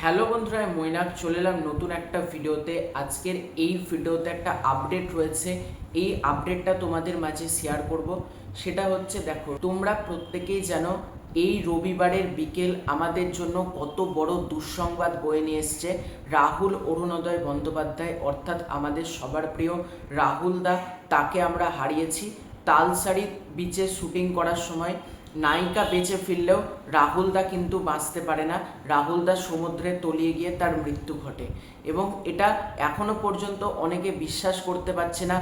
Hello বন্ধুরা, আমি মৈনাক চলে এলাম নতুন একটা ভিডিওতে। আজকের এই ভিডিওতে একটা আপডেট রয়েছে, এই আপডেটটা তোমাদের মাঝে শেয়ার করব। সেটা হচ্ছে, দেখো তোমরা প্রত্যেকেই জানো এই রবিবারের বিকেল আমাদের জন্য কত বড় দুঃসংবাদ বয়ে নিয়ে এসছে। রাহুল অরুণোদয় বন্দ্যোপাধ্যায়, অর্থাৎ আমাদের সবার প্রিয় রাহুল দা, তাকে আমরা হারিয়েছি। তালসারি বিচে শুটিং করার সময় নায়িকা বেঁচে ফিরলেও রাহুল দা কিন্তু বাঁচতে পারে না। রাহুল দা সমুদ্রে তলিয়ে গিয়ে তার মৃত্যু ঘটে এবং এটা এখনো পর্যন্ত অনেকে বিশ্বাস করতে পারছে না।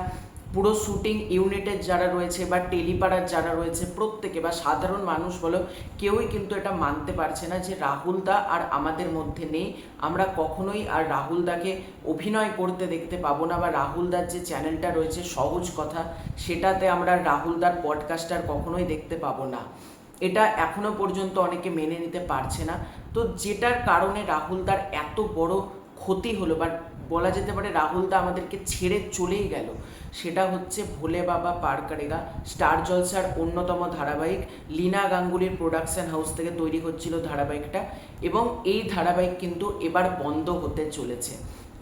পুরো শুটিং ইউনিটের যারা রয়েছে বা টেলিপাড়ার যারা রয়েছে প্রত্যেকে, বা সাধারণ মানুষ বলো, কেউই কিন্তু এটা মানতে পারছে না যে রাহুল দা আর আমাদের মধ্যে নেই। আমরা কখনোই আর রাহুল দাকে অভিনয় করতে দেখতে পাবো না, বা রাহুল দার যে চ্যানেলটা রয়েছে সহজ কথা, সেটাতে আমরা রাহুল দার পডকাস্টার কখনোই দেখতে পাবো না। এটা এখনো পর্যন্ত অনেকে মেনে নিতে পারছে না। তো যেটার কারণে রাহুল দার এত বড় ক্ষতি হলো, বা বলা যেতে পারে রাহুল দা আমাদেরকে ছেড়ে চলেই গেল, সেটা হচ্ছে ভোলে বাবা পার করেগা। স্টার জলসার অন্যতম ধারাবাহিক, লীনা গাঙ্গুলির প্রোডাকশন হাউস থেকে তৈরি হচ্ছিল ধারাবাহিকটা, এবং এই ধারাবাহিক কিন্তু এবার বন্ধ হতে চলেছে।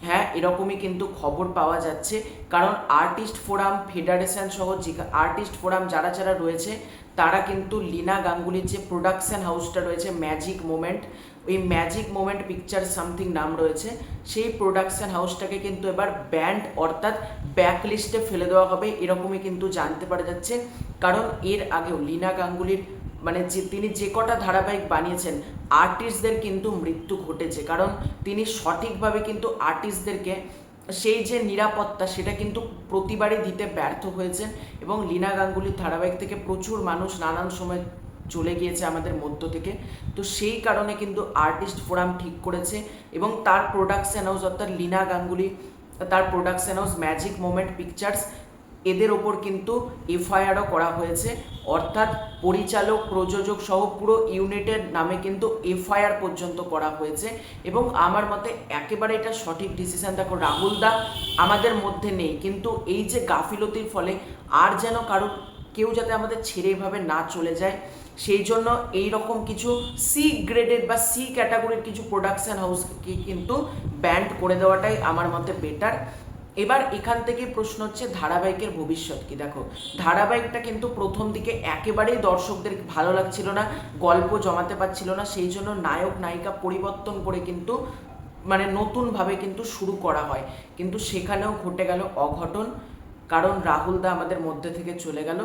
হ্যাঁ, এরকমই কিন্তু খবর পাওয়া যাচ্ছে, কারণ আর্টিস্ট ফোরাম ফেডারেশন সহ যে আর্টিস্ট ফোরাম যারা যারা রয়েছে, তারা কিন্তু লীনা গাঙ্গুলির যে প্রোডাকশন হাউসটা রয়েছে ম্যাজিক মোমেন্ট, ওই ম্যাজিক মোমেন্ট পিকচার সামথিং নাম রয়েছে, সেই প্রোডাকশন হাউসটাকে কিন্তু এবার ব্যান্ড অর্থাৎ ব্যাকলিস্টে ফেলে দেওয়া হবে, এরকমই কিন্তু জানতে পারা যাচ্ছে। কারণ এর আগেও লীনা গাঙ্গুলির মানে তিনি যে কটা ধারাবাহিক বানিয়েছেন, আর্টিস্টদের কিন্তু মৃত্যু ঘটেছে, কারণ তিনি সঠিকভাবে কিন্তু আর্টিস্টদেরকে সেই যে নিরাপত্তা সেটা কিন্তু প্রতিবারই দিতে ব্যর্থ হয়েছেন, এবং লীনা গাঙ্গুলির ধারাবাহিক থেকে প্রচুর মানুষ নানান সময় চলে গিয়েছে আমাদের মধ্য থেকে। তো সেই কারণে কিন্তু আর্টিস্ট ফোরাম ঠিক করেছে, এবং তার প্রোডাকশন হাউস অর্থাৎ লীনা গাঙ্গুলি, তার production house magic moment pictures, এদের ওপর কিন্তু এফআইআরও করা হয়েছে, অর্থাৎ পরিচালক প্রযোজক সহ পুরো ইউনিটের নামে কিন্তু এফআইআর পর্যন্ত করা হয়েছে। এবং আমার মতে একেবারে এটা সঠিক ডিসিশন। দেখো, রাহুল দা আমাদের মধ্যে নেই, কিন্তু এই যে গাফিলতির ফলে আর যেন কেউ যাতে আমাদের ছেড়ে এভাবে না চলে যায়, সেই জন্য এই রকম কিছু সি গ্রেডেড বা সি ক্যাটাগরির কিছু প্রোডাকশন হাউসকে কিন্তু ব্যান্ড করে দেওয়াটাই আমার মতে বেটার। এবার এখান থেকে প্রশ্ন হচ্ছে ধারাবাহিকের ভবিষ্যৎ কি। দেখো, ধারাবাহিকটা কিন্তু প্রথম দিকে একেবারেই দর্শকদের ভালো লাগছিল না, গল্প জমাতে পারছিল না, সেই জন্য নায়ক নায়িকা পরিবর্তন করে কিন্তু মানে নতুনভাবে কিন্তু শুরু করা হয়, কিন্তু সেখানেও ঘটে গেল অঘটন, কারণ রাহুল দা আমাদের মধ্যে থেকে চলে গেল।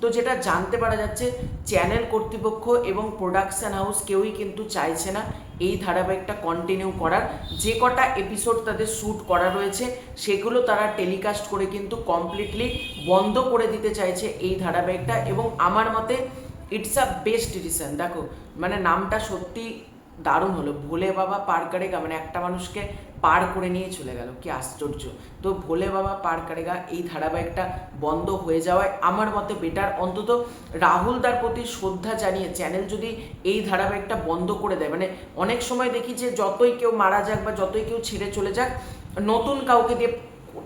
তো যেটা জানতে পারা যাচ্ছে, চ্যানেল কর্তৃপক্ষ এবং প্রোডাকশন হাউস কেউই কিন্তু চাইছে না এই ধারাবাহিকটা কন্টিনিউ করার। যে কটা এপিসোড তাদের শ্যুট করা রয়েছে সেগুলো তারা টেলিকাস্ট করে কিন্তু কমপ্লিটলি বন্ধ করে দিতে চাইছে এই ধারাবাহিকটা, এবং আমার মতে ইটস আ বেস্ট ডিসিশন। দেখো, মানে নামটা সত্যি দারুণ হলো, ভোলে বাবা পার করেগা, মানে একটা মানুষকে পার করে নিয়ে চলে গেল, কি আশ্চর্য। তো ভোলে বাবা পার করেগা এই ধারাবাহিকটা বন্ধ হয়ে যাওয়ায় আমার মতে বেটার। অন্তত রাহুল দার প্রতি শ্রদ্ধা জানিয়ে চ্যানেল যদি এই ধারাবাহিকটা বন্ধ করে দেয়, মানে অনেক সময় দেখি যে যতই কেউ মারা যাক বা যতই কেউ ছেড়ে চলে যাক, নতুন কাউকে দিয়ে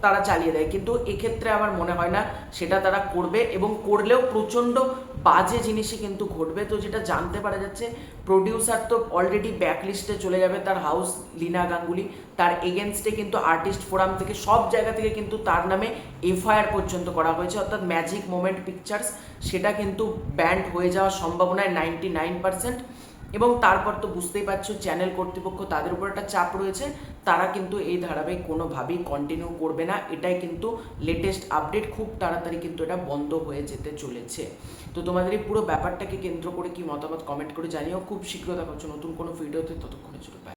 তারা চালিয়ে দেয়, কিন্তু এক্ষেত্রে আমার মনে হয় না সেটা তারা করবে, এবং করলেও প্রচণ্ড বাজে জিনিসই কিন্তু ঘটবে। তো যেটা জানতে পারা যাচ্ছে, প্রডিউসার তো অলরেডি ব্যাকলিস্টে চলে যাবে, তার হাউস লীনা গাঙ্গুলি, তার এগেনস্টে কিন্তু আর্টিস্ট ফোরাম থেকে সব জায়গা থেকে কিন্তু তার নামে এফআইআর পর্যন্ত করা হয়েছে, অর্থাৎ ম্যাজিক মোমেন্ট পিকচার্স সেটা কিন্তু ব্যান্ড হয়ে যাওয়ার সম্ভাবনায় 99%। এবং তারপর তো বুঝতেই পারছো, চ্যানেল কর্তৃপক্ষ তাদের উপর একটা চাপ রয়েছে, তারা কিন্তু এই ধারাবাহিক কোনোভাবেই কন্টিনিউ করবে না। এটাই কিন্তু লেটেস্ট আপডেট, খুব তাড়াতাড়ি কিন্তু এটা বন্ধ হয়ে যেতে চলেছে। তো তোমাদের এই পুরো ব্যাপারটাকে কেন্দ্র করে কি মতামত কমেন্ট করে জানিও। খুব শীঘ্র দেখা হচ্ছে নতুন কোনো ভিডিওতে, ততক্ষণে চলো বাই।